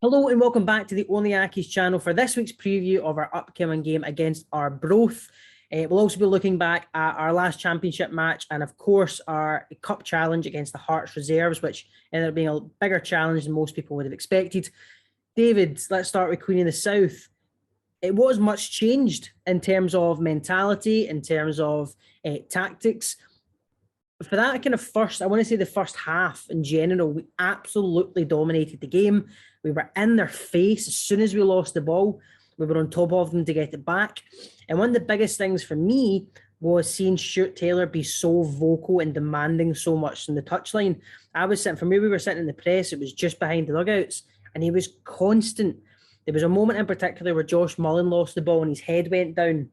Hello and welcome back to the OnlyAccies channel for this week's preview of our upcoming game against Arbroath. We'll also be looking back at our last championship match and, of course, our cup challenge against the Hearts Reserves, which ended up being a bigger challenge than most people would have expected. David, let's start with Queen of the South. It was much changed in terms of mentality, in terms of tactics. For that kind of first, I want to say the first half in general, we absolutely dominated the game. We were in their face as soon as we lost the ball. We were on top of them to get it back. And one of the biggest things for me was seeing Stuart Taylor be so vocal and demanding so much in the touchline. I was sitting, from where we were sitting in the press, it was just behind the dugouts, and he was constant. There was a moment in particular where Josh Mullen lost the ball and his head went down.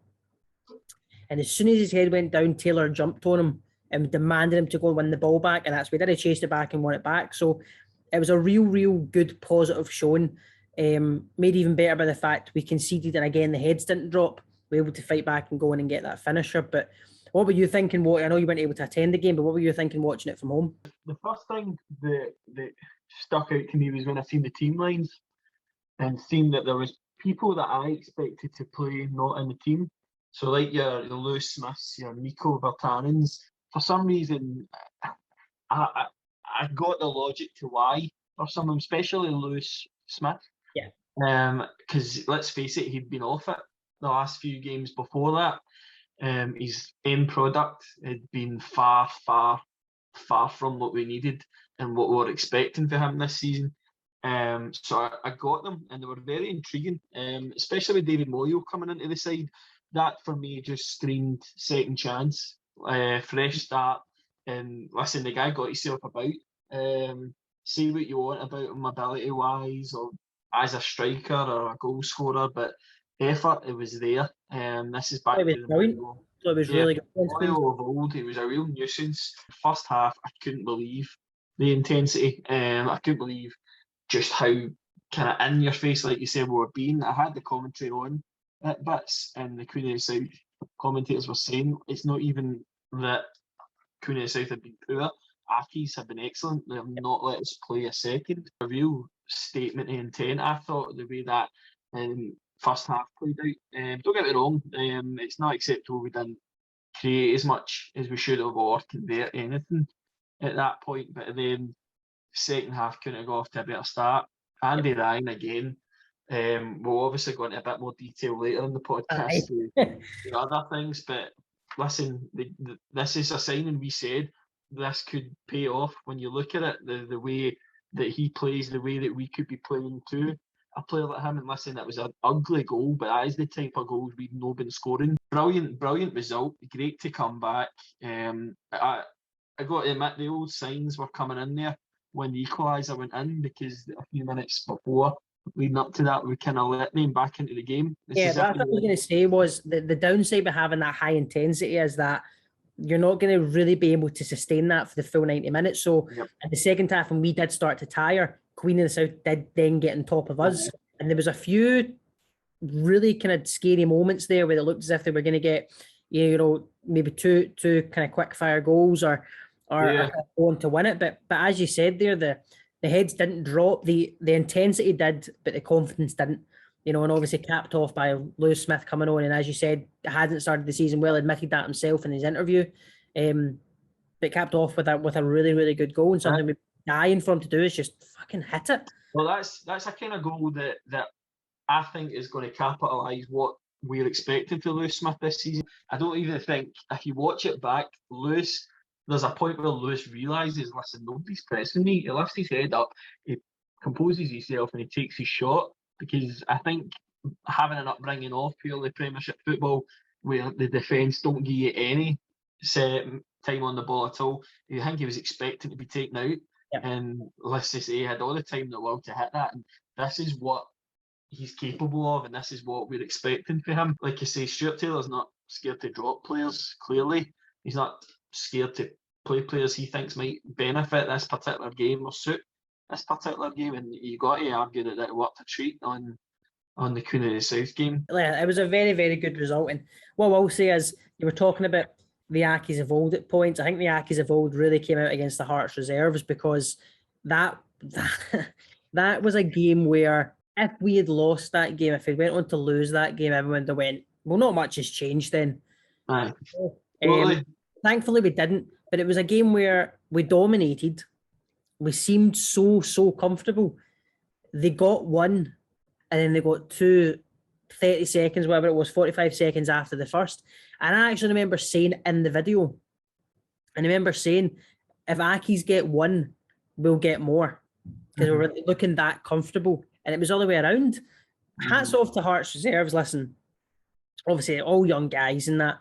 And as soon as his head went down, Taylor jumped on him and demanded him to go and win the ball back. And that's what he did. He chased it back and won it back. So it was a real good positive showing. Made even better by the fact we conceded, and again, the heads didn't drop. We were able to fight back and go in and get that finisher. But what were you thinking? I know you weren't able to attend the game, but what were you thinking watching it from home? The first thing that stuck out to me was when I seen the team lines and seen that there was people that I expected to play not in the team. So like your Lewis Smiths, your Nico Vertanens. For some reason, I got the logic to why for some of them, especially Lewis Smith. Yeah. Because let's face it, he'd been off it the last few games before that. His end product had been far from what we needed and what we were expecting for him this season. So I got them, and they were very intriguing, especially with David Moyle coming into the side. That for me just screamed second chance, fresh start. And listen, the guy got himself about. Say what you want about him ability wise or as a striker or a goal scorer, but effort, it was there. This is back to the Moyle. So it was really good. Moyle of old. He was a real nuisance. First half, I couldn't believe the intensity. I couldn't believe just how kind of in your face, like you said, we were being. I had the commentary on at bits, and the Queen of the South commentators were saying it's not even that Queen of the South have been poor. Accies have been excellent. They have not let us play a second. A real statement of intent, I thought, the way that first half played out. Don't get me wrong, it's not acceptable we didn't create as much as we should have or convert anything at that point. But then second half couldn't have got off to a better start. Andy Ryan again. We'll obviously go into a bit more detail later in the podcast to other things, but listen, this is a sign, and we said this could pay off when you look at it, the way that he plays, the way that we could be playing too. A player like him, and listen, it was an ugly goal, but that is the type of goals we've not been scoring. Brilliant result. Great to come back. I got to admit, the old signs were coming in there when the equaliser went in, because a few minutes before, leading up to that, we kind of let them back into the game. That's what I was going to say was the downside of having that high intensity is that you're not going to really be able to sustain that for the full 90 minutes. So in the second half, when we did start to tire, Queen of the South did then get on top of us. And there was a few really kind of scary moments there where it looked as if they were going to get, maybe two kind of quick fire goals or going to win it. But as you said there, the heads didn't drop. The intensity did, but the confidence didn't. And obviously capped off by Lewis Smith coming on, and as you said, hadn't started the season well, admitted that himself in his interview. But capped off with a really good goal, and something we're dying for him to do is just fucking hit it. Well, that's a kind of goal that I think is going to capitalise what we're expecting for Lewis Smith this season. I don't even think, if you watch it back, there's a point where Lewis realises, listen, nobody's pressing me. He lifts his head up, he composes himself, and he takes his shot. Because I think having an upbringing of purely Premiership football, where the defence don't give you any set time on the ball at all, I think he was expecting to be taken out. And let's just say he had all the time in the world to hit that. And this is what he's capable of, and this is what we're expecting for him. Like you say, Stuart Taylor's not scared to drop players, clearly. He's not scared to play players he thinks might benefit this particular game or suit this particular game, and you got to argue that it worked a treat on the Queen of the South game. Yeah, it was a very good result, and what I'll say is, you were talking about the Accies of old at points. I think the Accies of old really came out against the Hearts Reserves, because that That was a game where if we had lost that game, if we went on to lose that game, everyone would have went, well, not much has changed then. Aye. Totally. Thankfully, we didn't, but it was a game where we dominated. We seemed so comfortable. They got one, and then they got two 30 seconds, whatever it was, 45 seconds after the first. And I actually remember saying in the video, I remember saying, if Accies get one, we'll get more. Because we were looking that comfortable. And it was all the way around. Hats off to Hearts reserves, listen. Obviously, all young guys in that.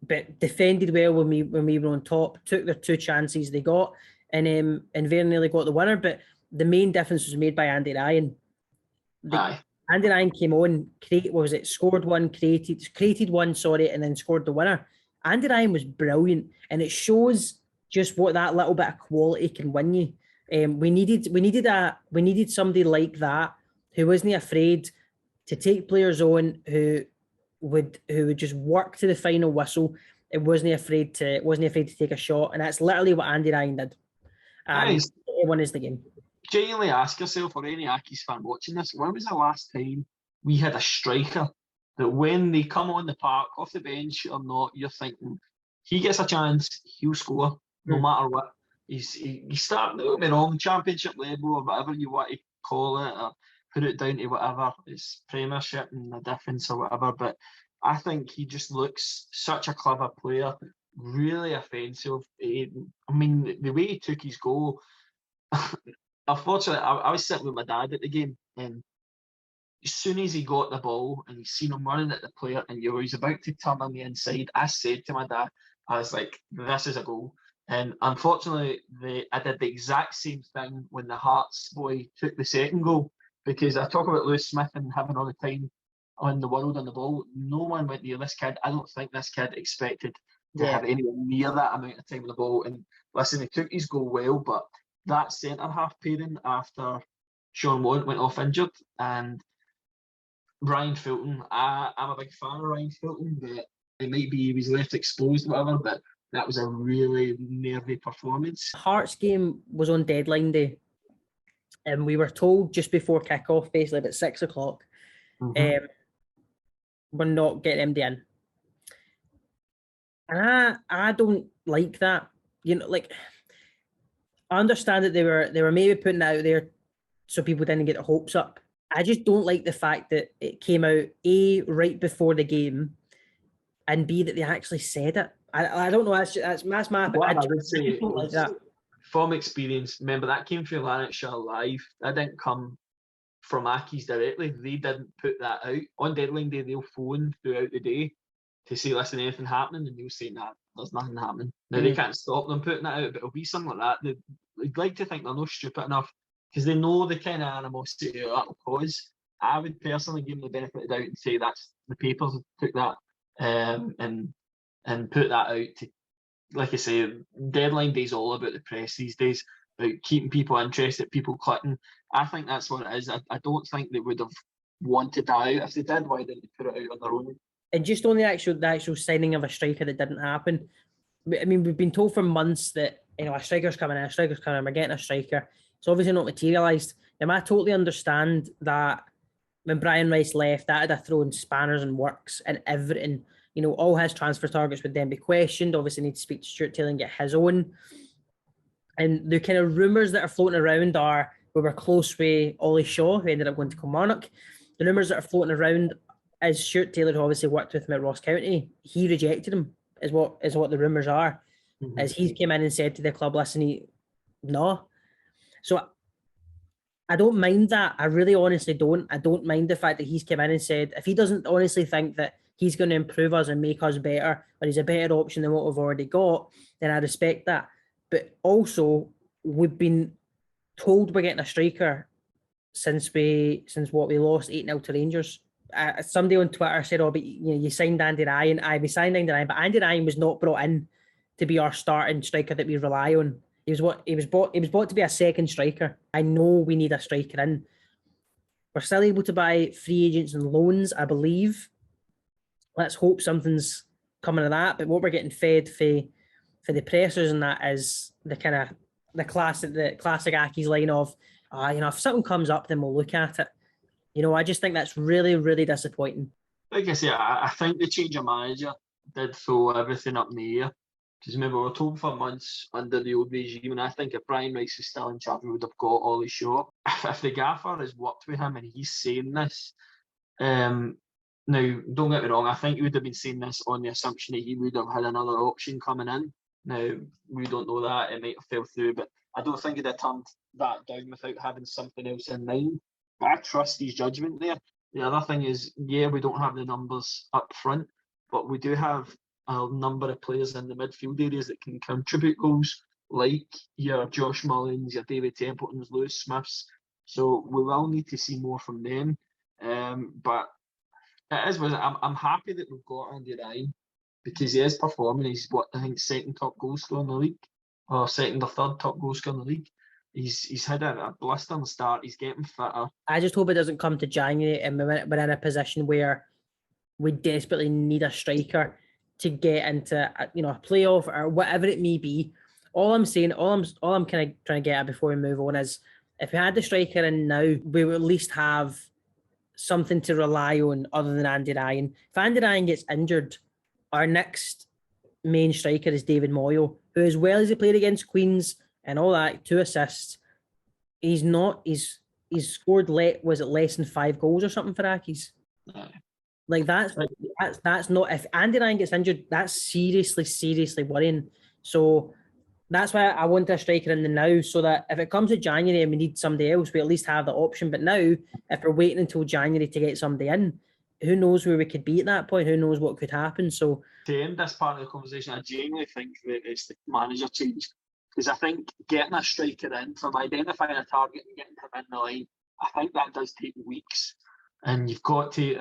But defended well when we were on top, took their two chances they got, and very nearly got the winner. But the main difference was made by Andy Ryan. Andy Ryan came on, scored one, created one, and then scored the winner. Andy Ryan was brilliant, and it shows just what that little bit of quality can win you. We needed somebody like that who wasn't afraid to take players on, who would just work to the final whistle. It wasn't afraid to take a shot, and that's literally what Andy Ryan did. And he won us the game. Genuinely ask yourself, or any Accies fan watching this, when was the last time we had a striker that when they come on the park, off the bench or not, you're thinking, he gets a chance, he'll score, no matter what. He's starting, don't get me wrong, championship level or whatever you want to call it, or put it down to whatever, it's Premiership and the difference or whatever, but I think he just looks such a clever player, really offensive. I mean, the way he took his goal, unfortunately, I was sitting with my dad at the game, and as soon as he got the ball and he seen him running at the player and he was about to turn on the inside, I said to my dad, I was like, this is a goal. And unfortunately, I did the exact same thing when the Hearts boy took the second goal, because I talk about Lewis Smith and having all the time on the world on the ball. No one went near this kid. I don't think this kid expected to have anywhere near that amount of time on the ball. And listen, he took his goal well, but that centre-half pairing after Sean Wont went off injured, and Ryan Fulton, I'm a big fan of Ryan Fulton, but it might be he was left exposed, whatever, but that was a really nervy performance. Hearts game was on deadline day, and we were told just before kick-off, basically about 6 o'clock, we're not getting MD in. And I don't like that. You know, like, I understand that they were maybe putting it out there so people didn't get their hopes up. I just don't like the fact that it came out, A, right before the game, and B, that they actually said it. I don't know, that's my... What I would say don't like that. From experience, remember that came through Lanarkshire Live. That didn't come from Accies directly. They didn't put that out. On deadline day, they'll phone throughout the day to say, listen, anything happening? And they'll say, nah, there's nothing happening. Now, they can't stop them putting that out, but it'll be something like that. They'd like to think they're not stupid enough, because they know the kind of animosity that'll cause. I would personally give them the benefit of the doubt and say that's the papers took that and put that out to, like I say, deadline day's all about the press these days, about keeping people interested, people clicking. I think that's what it is. I don't think they would have wanted that out. If they did, why didn't they put it out on their own? And just on the actual signing of a striker that didn't happen. I mean, we've been told for months that, you know, a striker's coming in, we're getting a striker. It's obviously not materialised. And I totally understand that when Brian Rice left, that had thrown spanners and works and everything. You know, all his transfer targets would then be questioned. Obviously, need to speak to Stuart Taylor and get his own. And the kind of rumours that are floating around are, we were close with Ollie Shaw, who ended up going to Kilmarnock. The rumours that are floating around is Stuart Taylor, who obviously worked with him at Ross County, he rejected him, is what the rumours are. As he came in and said to the club, listen, no. So I don't mind that. I really honestly don't. I don't mind the fact that he's come in and said, if he doesn't honestly think that he's going to improve us and make us better, or he's a better option than what we've already got, then I respect that. But also, we've been told we're getting a striker since we lost 8-0 to Rangers. Somebody on Twitter said, "Oh, but you signed Andy Ryan." We signed Andy Ryan, but Andy Ryan was not brought in to be our starting striker that we rely on. He was bought to be a second striker. I know we need a striker in. We're still able to buy free agents and loans, I believe. Let's hope something's coming of that. But what we're getting fed for the pressers and that is the classic Accies line of, If something comes up, then we'll look at it. I just think that's really, really disappointing. Like I say, I think the change of manager did throw everything up in the air. Because remember, we were told for months under the old regime, and I think if Brian Rice was still in charge, we would have got Ollie Shaw. If the gaffer has worked with him and he's saying this, now, don't get me wrong, I think he would have been saying this on the assumption that he would have had another option coming in. Now, we don't know that, it might have fell through, but I don't think he'd have turned that down without having something else in mind. But I trust his judgment there. The other thing is, yeah, we don't have the numbers up front, but we do have a number of players in the midfield areas that can contribute goals, like your Josh Mullins, your David Templetons, Lewis Smiths. So we will need to see more from them. But it is. I'm happy that we've got Andy Ryan because he is performing. He's second top goal scorer in the league, or second or third top goal scorer in the league. He's had a blistering start. He's getting fitter. I just hope it doesn't come to January and we're in a position where we desperately need a striker to get into a playoff or whatever it may be. All I'm saying, all I'm kind of trying to get at before we move on is if we had the striker in now, we would at least have something to rely on other than Andy Ryan. If Andy Ryan gets injured, our next main striker is David Moyle, who, as well as he played against Queens and all that, 2 assists, he's scored less than 5 goals or something for Accies? Like that's not, if Andy Ryan gets injured, that's seriously worrying. So that's why I want a striker in the now, so that if it comes to January and we need somebody else, we at least have the option. But now, if we're waiting until January to get somebody in, who knows where we could be at that point? Who knows what could happen? So to end this part of the conversation, I genuinely think that it's the manager change. Because I think getting a striker in, from identifying a target and getting him in the line, I think that does take weeks. And you've got to,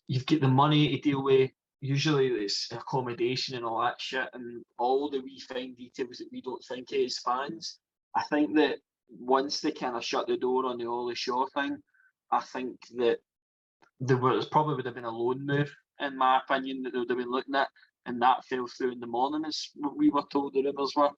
you've got the money to deal with. Usually it's accommodation and all that shit and all the wee fine details that we don't think of as fans. I think that once they kind of shut the door on the Ollie Shaw thing, I think that it probably would have been a loan move, in my opinion, that they would have been looking at, and that fell through in the morning, as we were told the rumours were.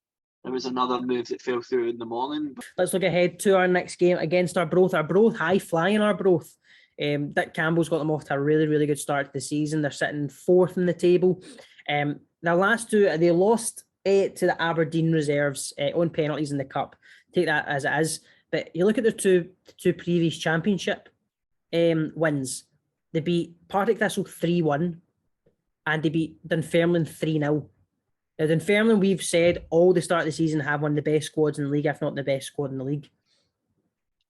There was another move that fell through in the morning. Let's look ahead to our next game against Arbroath. Arbroath, high-flying Arbroath. Dick Campbell's got them off to a really, really good start to the season. They're sitting 4th in the table. Their last 2, they lost to the Aberdeen reserves on penalties in the Cup. Take that as it is. But you look at the two previous championship wins. They beat Partick Thistle 3-1 and they beat Dunfermline 3-0. Now, Dunfermline, we've said all the start of the season have one of the best squads in the league, if not the best squad in the league.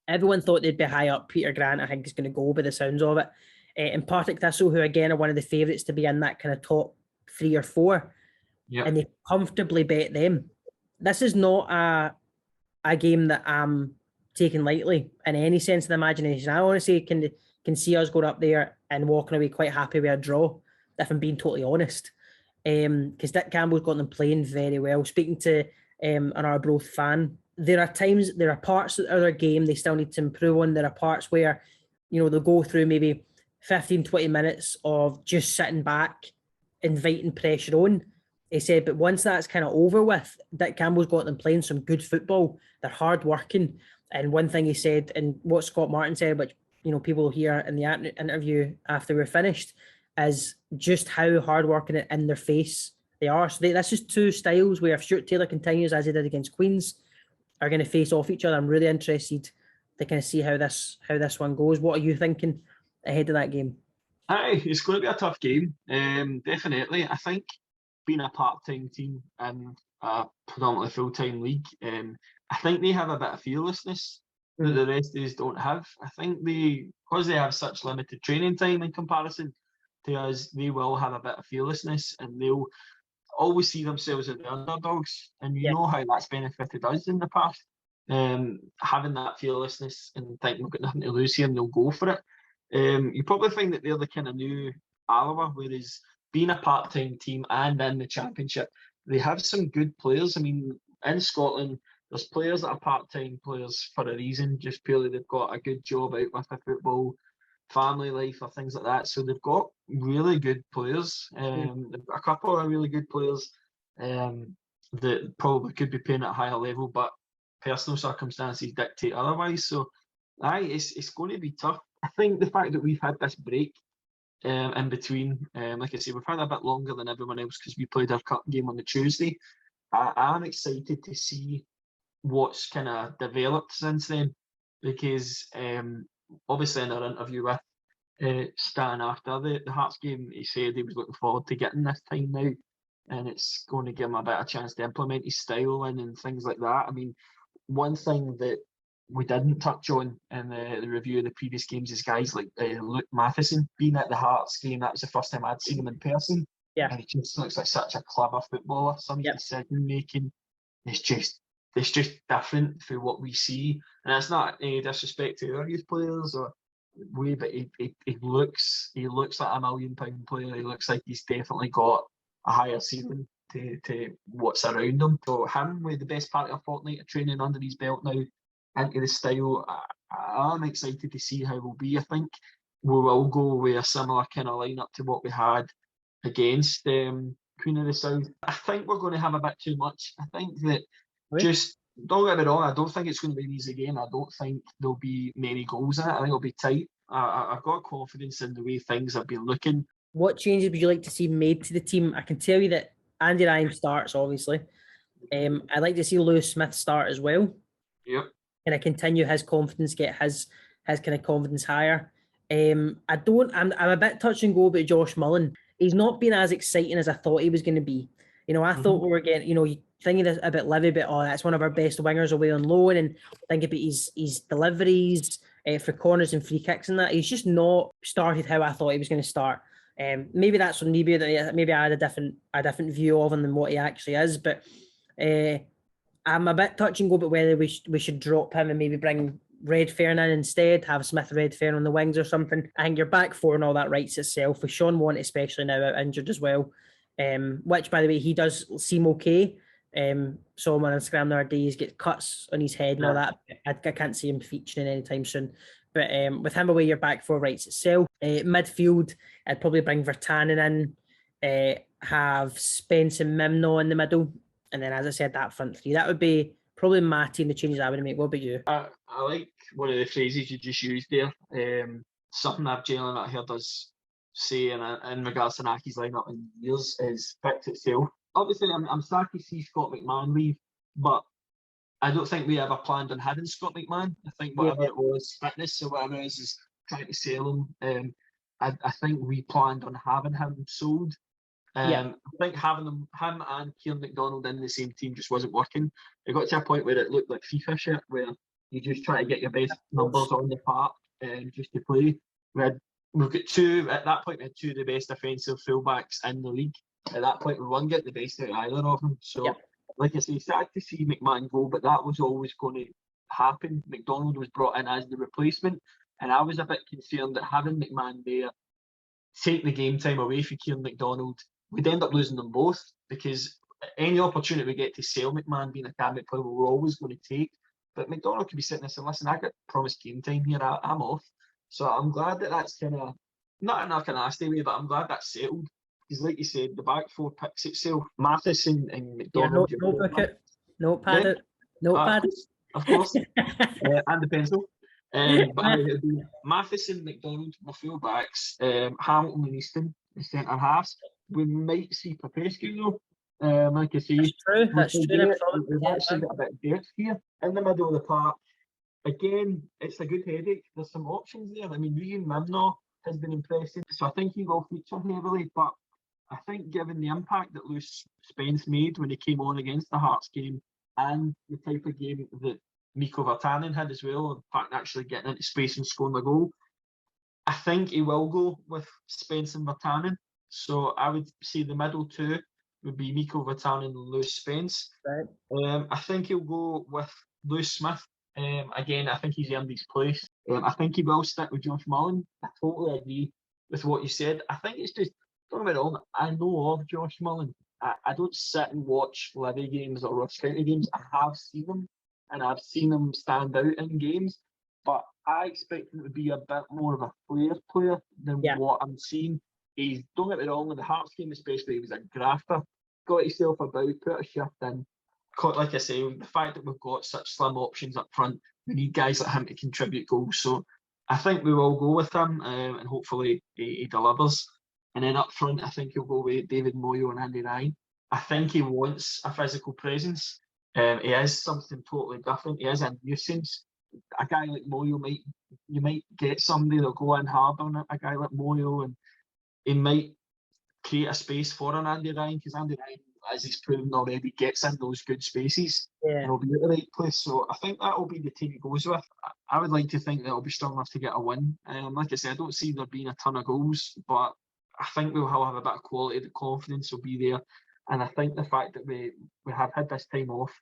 Everyone thought they'd be high up. Peter Grant, I think, is going to go by the sounds of it. And Partick Thistle, who again are one of the favourites to be in that kind of top 3 or 4. Yep. And they comfortably bet them. This is not a game that I'm taking lightly in any sense of the imagination. I honestly can see us going up there and walking away quite happy with a draw, if I'm being totally honest. Because Dick Campbell's got them playing very well. Speaking to an Arbroath fan, there are parts of their game they still need to improve on. There are parts where, they'll go through maybe 15, 20 minutes of just sitting back, inviting pressure on. He said, but once that's kind of over with, Dick Campbell's got them playing some good football. They're hard working. And one thing he said, and what Scott Martint said, which people will hear in the interview after we're finished, is just how hard-working and in their face they are. So that's just 2 styles where if Stuart Taylor continues as he did against Queens, are going to face off each other. I'm really interested to kind of see how this one goes. What are you thinking ahead of that game? Aye, it's going to be a tough game. Definitely. I think being a part-time team in a predominantly full-time league, I think they have a bit of fearlessness that the rest of us don't have. I think because they have such limited training time in comparison to us, they will have a bit of fearlessness and they'll always see themselves as the underdogs. And you know how that's benefited us in the past. Having that fearlessness and thinking we've got nothing to lose here and they'll go for it. You probably find that they're the kind of new Alloa, whereas being a part-time team and in the championship, they have some good players. I mean, in Scotland, there's players that are part-time players for a reason, just purely they've got a good job out with the football, family life or things like that. So they've got really good players. They've got a couple of really good players that probably could be playing at a higher level, but personal circumstances dictate otherwise. So, it's going to be tough. I think the fact that we've had this break in between, like I say, we've had a bit longer than everyone else because we played our cup game on the Tuesday. I'm excited to see what's kind of developed since then, because obviously in our interview with Stan after the Hearts game, he said he was looking forward to getting this time now, and it's going to give him a better chance to implement his style and things like that. I mean, one thing that we didn't touch on in the review of the previous games is guys like Luke Matheson being at the Hearts game. That was the first time I'd seen him in person. Yeah. And he just looks like such a clever footballer. Some of his decision making is just different from what we see. And that's not any disrespect to our youth players or way, but he looks like a £1 million player. He looks like he's definitely got a higher ceiling to what's around him. So him with the best part of a fortnight of training under his belt now into the style, I'm excited to see how we'll be. I think we will go with a similar kind of lineup to what we had against Queen of the South. I think we're going to have a bit too much. I think that just, don't get me wrong, I don't think it's going to be an easy game. I don't think there'll be many goals in it. I think it'll be tight. I've got confidence in the way things have been looking. What changes would you like to see made to the team? I can tell you that Andy Ryan starts, obviously. I'd like to see Lewis Smith start as well. Yep. And I continue his confidence, get his kind of confidence higher. I'm a bit touch and go about Josh Mullen. He's not been as exciting as I thought he was going to be. I thought we were getting, thinking about Livy, but that's one of our best wingers away on loan, and think about his deliveries for corners and free kicks and that. He's just not started how I thought he was going to start. Maybe that's on maybe I had a different view of him than what he actually is, but I'm a bit touch and go about whether we should drop him and maybe bring Redfern in instead, have Smith Redfern on the wings or something. I think your back four and all that writes itself, with Sean Want especially now out injured as well, which, by the way, he does seem okay. Saw him on Instagram the other day, he's got cuts on his head and all that. I can't see him featuring anytime soon. But with him away, your back four writes itself. Midfield, I'd probably bring Vertanen in, have Spence and Mimno in the middle. And then, as I said, that front three. That would be probably my team, the changes I would make. What about you? I like one of the phrases you just used there. Something I've generally not heard us say in regards to Naki's lineup in years is fix itself. Obviously, I'm sad to see Scott McMahon leave, but I don't think we ever planned on having Scott McMahon. I think whatever it was, fitness or whatever it is trying to sell him. I think we planned on having him sold. I think having him and Kieran McDonald in the same team just wasn't working. It got to a point where it looked like FIFA shit, where you just try to get your best numbers on the park just to play. We've got two, at that point, we had two of the best defensive fullbacks in the league. At that point, we wouldn't get the best out of either of them. So, like I say, sad to see McMahon go, but that was always going to happen. McDonald was brought in as the replacement, and I was a bit concerned that having McMahon there take the game time away from Kieran McDonald, we'd end up losing them both, because any opportunity we get to sell McMahon being a cabinet player, we're always going to take. But McDonald could be sitting there saying, listen, I got promised game time here, I'm off. So I'm glad that that's kind of, not in a kind of nasty way, but I'm glad that's settled. Because like you said, the back four picks itself. Matheson and McDonald. Notepad it. Notepad. Of course. And the pencil. But I mean, it'd be Matheson, McDonald, my full-backs, Hamilton and Easton, the centre halves. We might see Popescu though. Like I say, that's true. We've actually got a bit of depth here in the middle of the park. Again, it's a good headache. There's some options there. I mean, Ian Mimno has been impressive, so I think he will feature heavily. But I think given the impact that Lewis Spence made when he came on against the Hearts game, and the type of game that Mikko Virtanen had as well, in fact actually getting into space and scoring the goal, I think he will go with Spence and Virtanen. So I would say the middle two would be Mikko Virtanen and Lewis Spence. Right. I think he'll go with Lewis Smith. Again, I think he's earned his place. I think he will stick with Josh Mullen. I totally agree with what you said. I think it's just, don't get me wrong, I know of Josh Mullen. I don't sit and watch Livy games or Ross County games. I have seen them, and I've seen him stand out in games. But I expect him to be a bit more of a flair player than what I'm seeing. He's, don't get me wrong, in the Hearts game especially, he was a grafter. Got himself about, put a shift in. like I say, the fact that we've got such slim options up front, we need guys like him to contribute goals. So I think we will go with him, and hopefully he delivers. And then up front, I think he'll go with David Moyo and Andy Ryan. I think he wants a physical presence. He is something totally different. He is a nuisance. A guy like Moyo you might get somebody that'll go in hard on a guy like Moyo, and he might create a space for an Andy Ryan, because Andy Ryan, as he's proven already, gets in those good spaces and will be at the right place. So I think that will be the team he goes with. I would like to think that it'll be strong enough to get a win. Like I said, I don't see there being a ton of goals, but I think we'll have a bit of quality. The confidence will be there, and I think the fact that we have had this time off,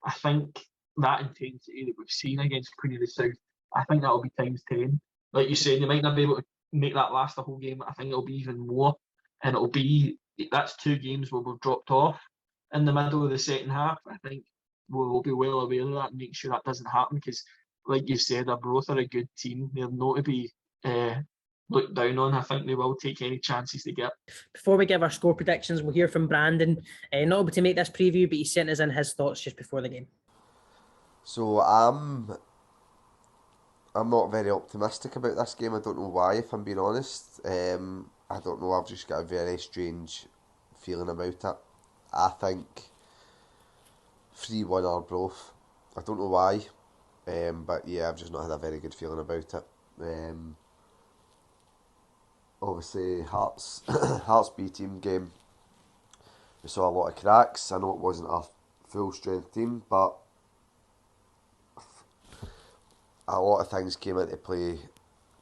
I think that intensity that we've seen against Queen of the South, I think that will be times 10. Like you said, they might not be able to make that last the whole game, but I think it'll be even more. And that's 2 games where we've dropped off in the middle of the second half. I think we'll be well aware of that and make sure that doesn't happen, because, like you said, Arbroath are a good team. They're not to be looked down on. I think they will take any chances they get. Before we give our score predictions, we'll hear from Brandon. Not able to make this preview, but he sent us in his thoughts just before the game. So I'm not very optimistic about this game. I don't know why, if I'm being honest. I don't know, I've just got a very strange feeling about it. I think 3-1 Arbroath. I don't know why, but yeah, I've just not had a very good feeling about it. Obviously, Hearts B team game, we saw a lot of cracks. I know it wasn't a full strength team, but a lot of things came into play.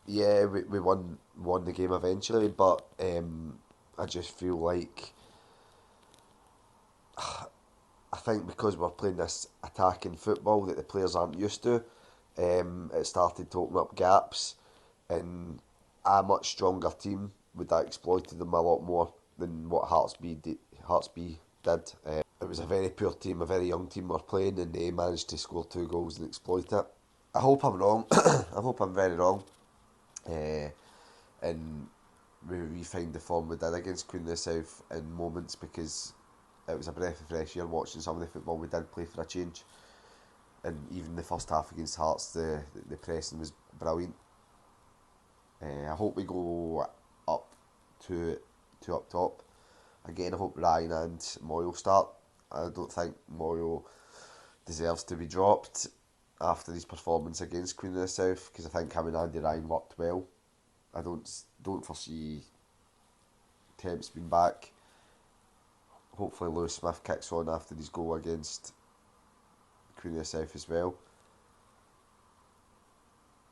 Yeah, we won the game eventually, but I just feel like I think because we're playing this attacking football that the players aren't used to, it started to open up gaps, and a much stronger team would have exploited them a lot more than what Hearts B did. It was a very poor team, a very young team we're playing, and they managed to score 2 goals and exploit it. I hope I'm wrong. I hope I'm very wrong. And we find the form we did against Queen of the South in moments, because it was a breath of fresh air watching some of the football we did play for a change. And even the first half against Hearts, the pressing was brilliant. I hope we go up to up top. Again, I hope Ryan and Moyo start. I don't think Moyo deserves to be dropped after his performance against Queen of the South, because I think him and Andy Ryan worked well. I don't foresee Temps being back. Hopefully Lewis Smith kicks on after his goal against Queen of the South as well.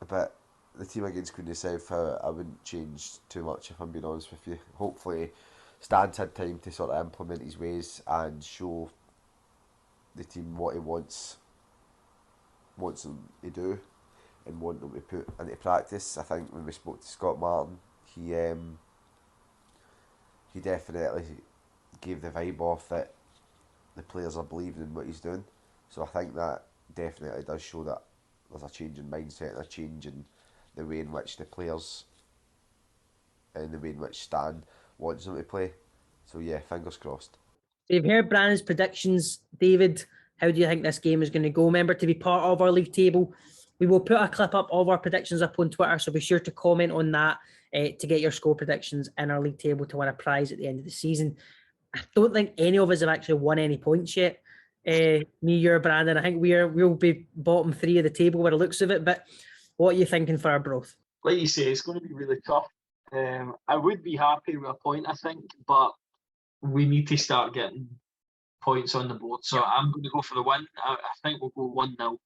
But the team against Queen of the South, I wouldn't change too much, if I'm being honest with you. Hopefully Stan's had time to sort of implement his ways and show the team what he wants them to do and want them to put into practice. I think when we spoke to Scott Martint, he definitely gave the vibe off that the players are believing in what he's doing. So I think that definitely does show that there's a change in mindset and a change in the way in which the players and the way in which Stan wants them to play. So yeah, fingers crossed. You've heard Brandon's predictions. David, how do you think this game is going to go? Remember to be part of our league table. We will put a clip up of our predictions up on Twitter, so be sure to comment on that to get your score predictions in our league table to win a prize at the end of the season. I don't think any of us have actually won any points yet. Me, you, Brandon. I think we'll be bottom 3 of the table by the looks of it. But what are you thinking for Arbroath? Like you say, it's going to be really tough. I would be happy with a point, I think, but we need to start getting points on the board. So I'm going to go for the win. I think we'll go 1-0.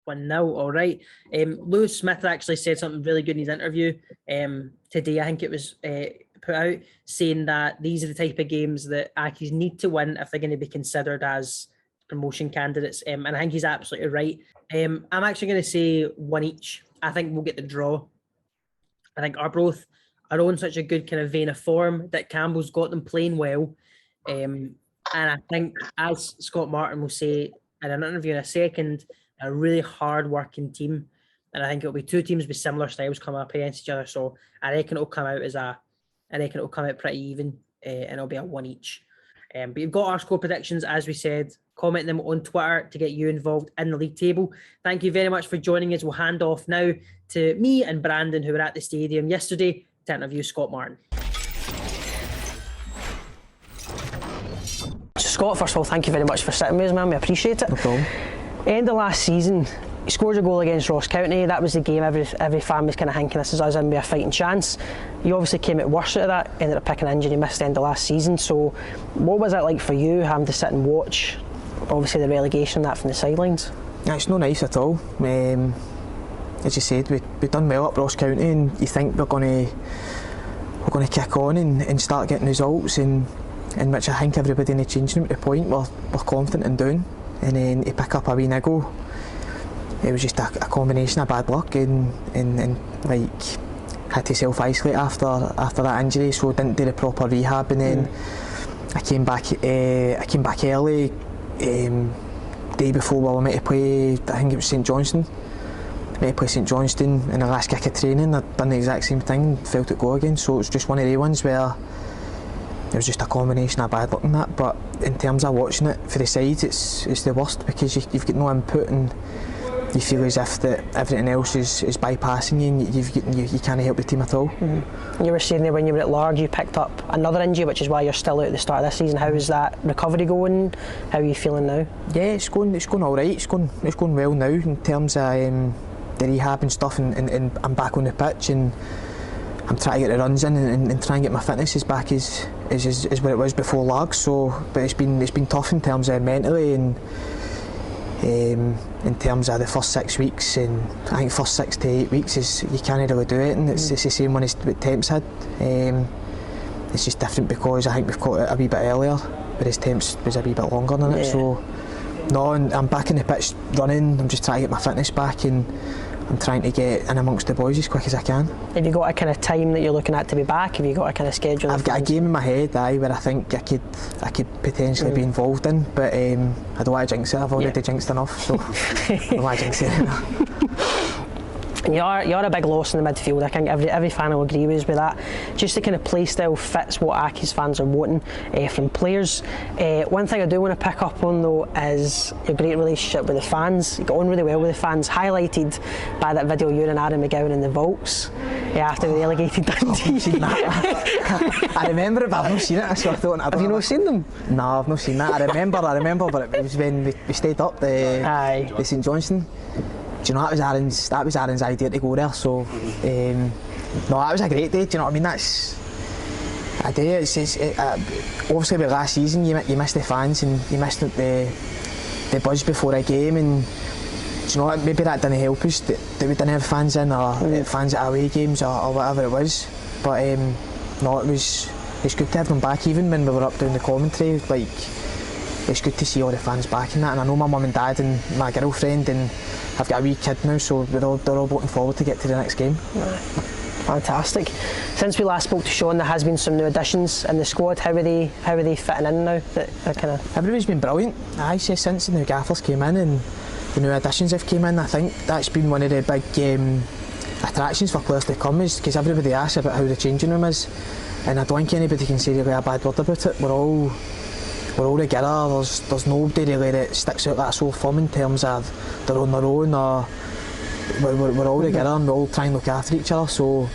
1-0, all right. Lewis Smith actually said something really good in his interview today. I think it was put out, saying that these are the type of games that Accies need to win if they're going to be considered as promotion candidates. And I think he's absolutely right. I'm actually going to say 1 each. I think we'll get the draw. I think Arbroath are on such a good kind of vein of form that Campbell's got them playing well. And I think, as Scott Martint will say in an interview in a second, a really hard-working team. And I think it'll be 2 teams with similar styles coming up against each other. So I reckon it'll come out pretty even, and it'll be a 1 each. But you've got our score predictions, as we said. comment them on Twitter to get you involved in the league table. Thank you very much for joining us. We'll hand off now to me and Brandon, who were at the stadium yesterday, to interview Scott Martint. Scott, first of all, thank you very much for sitting with us, man. We appreciate it. No problem. End of last season, he scored a goal against Ross County. That was the game every fan was kind of thinking this is us in with a fighting chance. You obviously came out worse out of that, ended up picking an injury, missed the end of last season. So what was it like for you having to sit and watch, obviously, the relegation and that from the sidelines? Yeah, it's not nice at all. As you said, we've done well at Ross County, and you think we're going to kick on and start getting results, and which I think everybody in the changing room at the point we're confident in doing. And then to pick up a wee niggle, it was just a combination of bad luck and like had to self-isolate after that injury, so didn't do the proper rehab, and then I came back early, day before we were meant to play, I think it was St Johnstone. Meant to play St Johnstone in the last kick of training. I'd done the exact same thing, felt it go again, so it was just one of the ones where it was just a combination of bad luck and that. But in terms of watching it for the sides, it's the worst, because you've got no input and you feel as if that everything else is bypassing you, and you can't help the team at all. You were saying there when you were at Larg you picked up another injury, which is why you're still out at the start of this season. How is that recovery going? How are you feeling now? Yeah, it's going all right. It's going well now in terms of the rehab and stuff, and I'm back on the pitch, and I'm trying to get the runs in and try and get my fitness as back as what it was before Larg. So, but it's been tough in terms of mentally, and in terms of the first 6 weeks, and I think first 6 to 8 weeks is you can't really do it, and it's the same one as what Temps had. It's just different because I think we've caught it a wee bit earlier, whereas Temps was a wee bit longer than it. So no, and I'm back in the pitch running. I'm just trying to get my fitness back, and I'm trying to get in amongst the boys as quick as I can. Have you got a kind of time that you're looking at to be back? Have you got a kind of schedule? I've got a game in my head, where I think I could potentially be involved in, but I don't want to jinx it. I've already jinxed enough, so I don't want to jinx it. You're a big loss in the midfield. I think every fan will agree with that. Just the kind of play style fits what Accies fans are wanting from players. One thing I do want to pick up on though is your great relationship with the fans. You got on really well with the fans, highlighted by that video you and Aaron McGowan in the vaults after we relegated Dundee. I've seen that. I remember it, but I've not seen it, so I thought. Have you not seen them? No, I've not seen that. I remember, but it was when we stayed up the St Johnstone. Do you know, that was Aaron's idea to go there, so no, that was a great day. Do you know what I mean? That's a day. Obviously with last season you missed the fans and you missed the buzz before a game, and do you know what, maybe that didn't help us that we didn't have fans in, or fans at away games or whatever it was, but no, it's good to have them back. Even when we were up doing the commentary, like, it's good to see all the fans back in that. And I know my mum and dad and my girlfriend, and I've got a wee kid now, so they're all looking forward to get to the next game. Fantastic. Since we last spoke to Sean, there has been some new additions in the squad. How are they fitting in now? Everybody's been brilliant. I say since the new gaffers came in and the new additions have came in, I think that's been one of the big attractions for players to come, is because everybody asks about how the changing room is, and I don't think anybody can say really a bad word about it. We're all together. There's nobody really that sticks out that sore thumb in terms of they're on their own, or we're all together and we all try and look after each other. So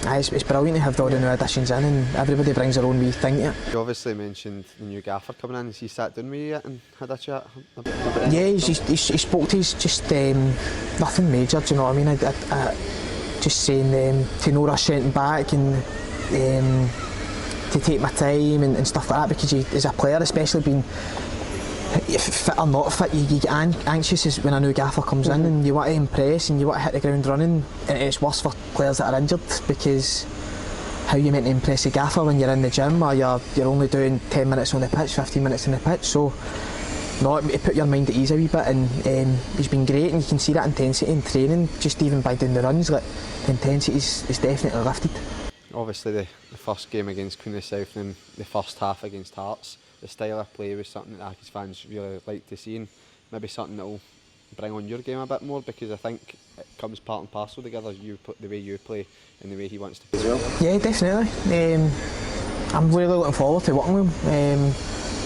it's brilliant to have all the new additions in, and everybody brings their own wee thing to it. You obviously mentioned the new gaffer coming in. Has he sat down with you yet and had a chat? Yeah, he spoke to us, just nothing major, do you know what I mean? I just saying to know us sent back, and to take my time and stuff like that, because as a player, especially being fit or not fit, you get anxious when a new gaffer comes in, and you want to impress and you want to hit the ground running. And it's worse for players that are injured, because how you meant to impress a gaffer when you're in the gym, or you're only doing 10 minutes on the pitch, 15 minutes on the pitch. So no, it put your mind at ease a wee bit, and he's been great, and you can see that intensity in training just even by doing the runs. Like, the intensity is definitely lifted. Obviously the first game against Queen of the South and the first half against Hearts, the style of play was something that Accies fans really like to see, and maybe something that will bring on your game a bit more, because I think it comes part and parcel together, the way you play and the way he wants to play as well. Yeah, definitely. I'm really looking forward to working with him.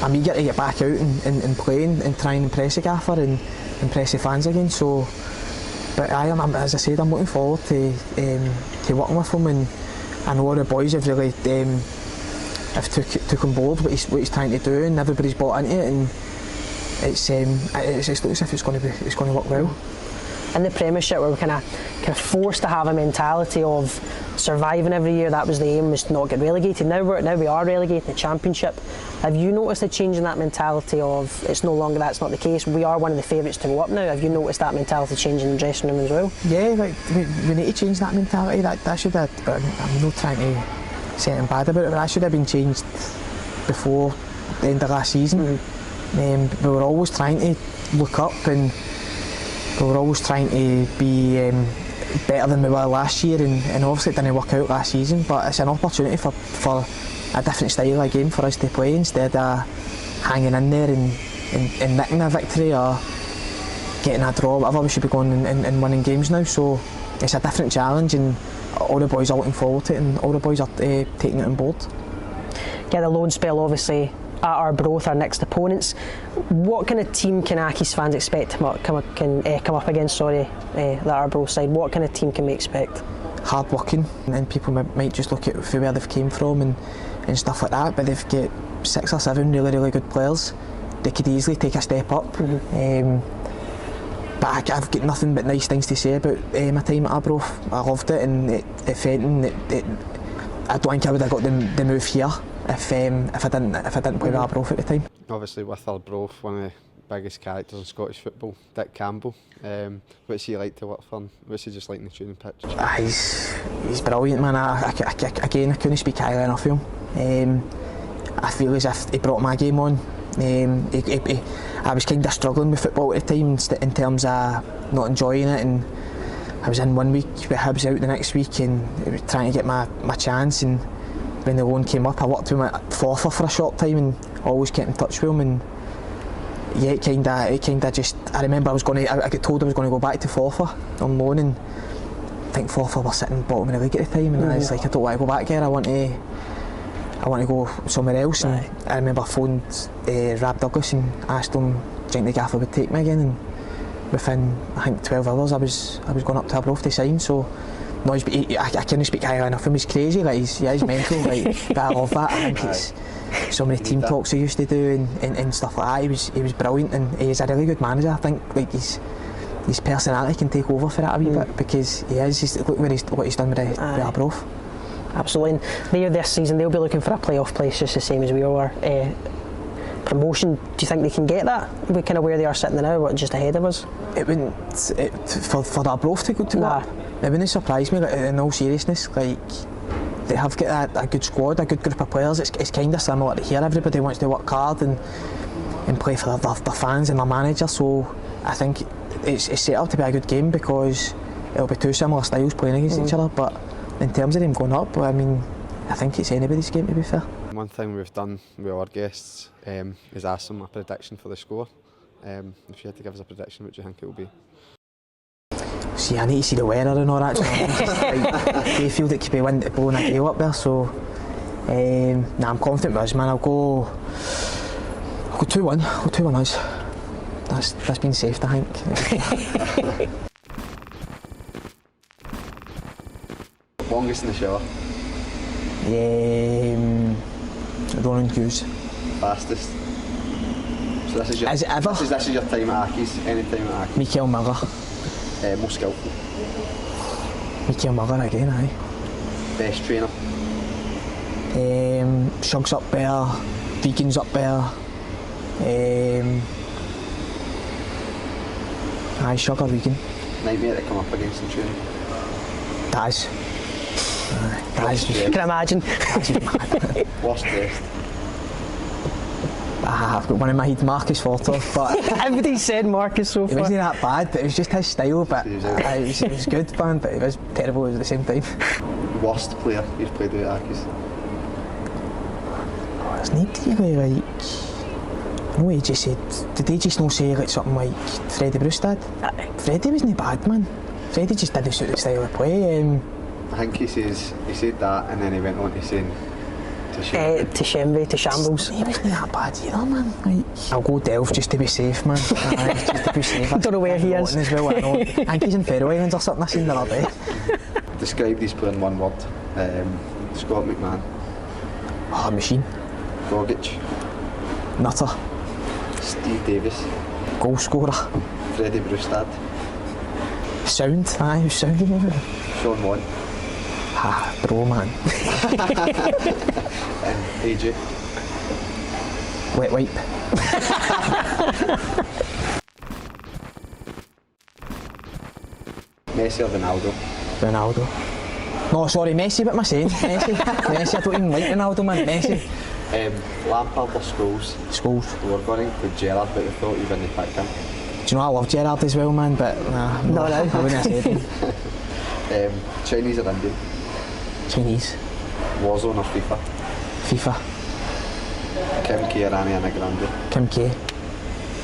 I'm eager to get back out and play and try and impress the gaffer and impress the fans again. So, but as I said, I'm looking forward to working with him, and I know the boys have really have took on board what he's trying to do, and everybody's bought into it, and it looks as if it's going to work well. In the Premiership, we were kind of forced to have a mentality of surviving every year. That was the aim, was to not get relegated. Now we are relegated in the Championship. Have you noticed a change in that mentality of it's no longer that's not the case? We are one of the favourites to go up now. Have you noticed that mentality changing in the dressing room as well? Yeah, like we need to change that mentality. That should have. I'm not trying to say anything bad about it, but that should have been changed before the end of last season. We were always trying to look up, and we were always trying to be better than we were last year, and obviously it didn't work out last season, but it's an opportunity for a different style of game for us to play, instead of hanging in there and nicking a victory or getting a draw, whatever. We should be going and winning games now, so it's a different challenge, and all the boys are looking forward to it, and all the boys are taking it on board. Get the loan spell obviously at Arbroath, our next opponents. What kind of team can Accies fans expect to come up against? The Arbroath side. What kind of team can we expect? Hard working, and people might just look at where they've came from and stuff like that, but they've got 6 or 7 really good players. They could easily take a step up. But I've got nothing but nice things to say about my time at Arbroath. I loved it, and at Fenton, I don't think I would have got the move here if I didn't play with Arbroath at the time. Obviously with Arbroath, one of the biggest characters in Scottish football, Campbell. What's he like to work for? What's he just like in the training pitch? He's brilliant, man. I couldn't speak highly enough of him. I feel as if he brought my game on. I was kind of struggling with football at the time in terms of not enjoying it, and I was in 1 week with Hibs out the next week, and trying to get my chance. And when the loan came up, I worked with him at Forfar for a short time and always kept in touch with him. And yeah, it kind of just. I remember I got told I was going to go back to Forfar on loan, and I think Forfar were sitting bottom of the league at the time, and I was like, I don't want to go back there. I want to go somewhere else. And I remember I phoned Rab Douglas and asked him do you think the gaffer would take me again, and within I think 12 hours I was going up to Arbroath to sign. So no, I can't speak highly enough of him. He's crazy, like he's mental, like, but I love that. I think it's so many team talks he used to do and stuff like that. He was brilliant, and he's a really good manager. I think like his personality can take over for that a wee bit, because he is. Look what he's done with Arbroath. Absolutely. And there this season they'll be looking for a playoff place just the same as we are. Promotion, do you think they can get that? We kind of where they are sitting now, what, just ahead of us? It wouldn't for Arbroath to go up. It wouldn't surprise me, like, in all seriousness. Like, they have got a good squad, a good group of players. It's kind of similar to here. Everybody wants to work hard and play for their fans and their manager. So I think it's set up to be a good game, because it'll be 2 similar styles playing against each other. But in terms of them going up, I mean, I think it's anybody's game, to be fair. One thing we've done with our guests is ask them a prediction for the score. If you had to give us a prediction, what do you think it will be? See, I need to see the weather and all that. They feel it could be blowing a gale up there, so I'm confident with us, man. I'll go 2-1. I'll go 2-1 us. That's been safe, I think. Longest in the shower? Running queues. Fastest? So this is your, is it ever? This is your time at Accies, any time at Accies? Mikael Miller. Most skillful? Mikael Miller again, aye. Best trainer? Shug's up there, Deacon's up there. Shug or Regan. Nightmare to come up against in training? Daz. Can I imagine? Worst dressed? I've got one in my head, Marcus Fortor, but everybody said Marcus so far. It wasn't that bad, but it was just his style. But it was good, man, but it was terrible at the same time. Worst player you've played with at Accies? There's not really, like, no, he just said, did they just not say like something like Freddie Brewstad? Freddie wasn't bad, man. Freddie just didn't suit the style of play. I think he said that, and then he went on to saying To Shenby, to Shambles. He wasn't that bad either, man. Like, I'll go Delve just to be safe, man. Aye, just to be safe. Don't know where he is. As well, I know. I think he's in Faroe Islands or something. I seen the other day. Describe these player in one word. Scott McMahon. Oh, machine. Gogic. Nutter. Steve Davis. Goal scorer. Freddie Brustad. Sound. Aye, he was sounding. Sean Watt. Ah, bro, man. And AJ. Wet wipe. Messi or Ronaldo? Ronaldo. No, sorry, Messi, what am I saying? Messi, I don't even like Ronaldo, man. Messi. Lampard or Scholes? Scholes. We were going to include Gerrard, but we thought you wouldn't pick him. Do you know I love Gerrard as well, man, but nah, No. I wouldn't have said him. Chinese or Indian? Chinese. Warzone or FIFA? FIFA. Kim K or Ariana Grande? Kim K.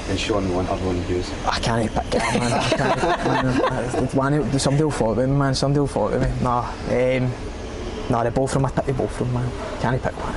And Sean Watt or Ron Hughes? I can't pick it, man. I can't. Man, somebody will follow me, man. Somebody will follow me. Nah, they're both from. I pick the both from, man. Can't pick one.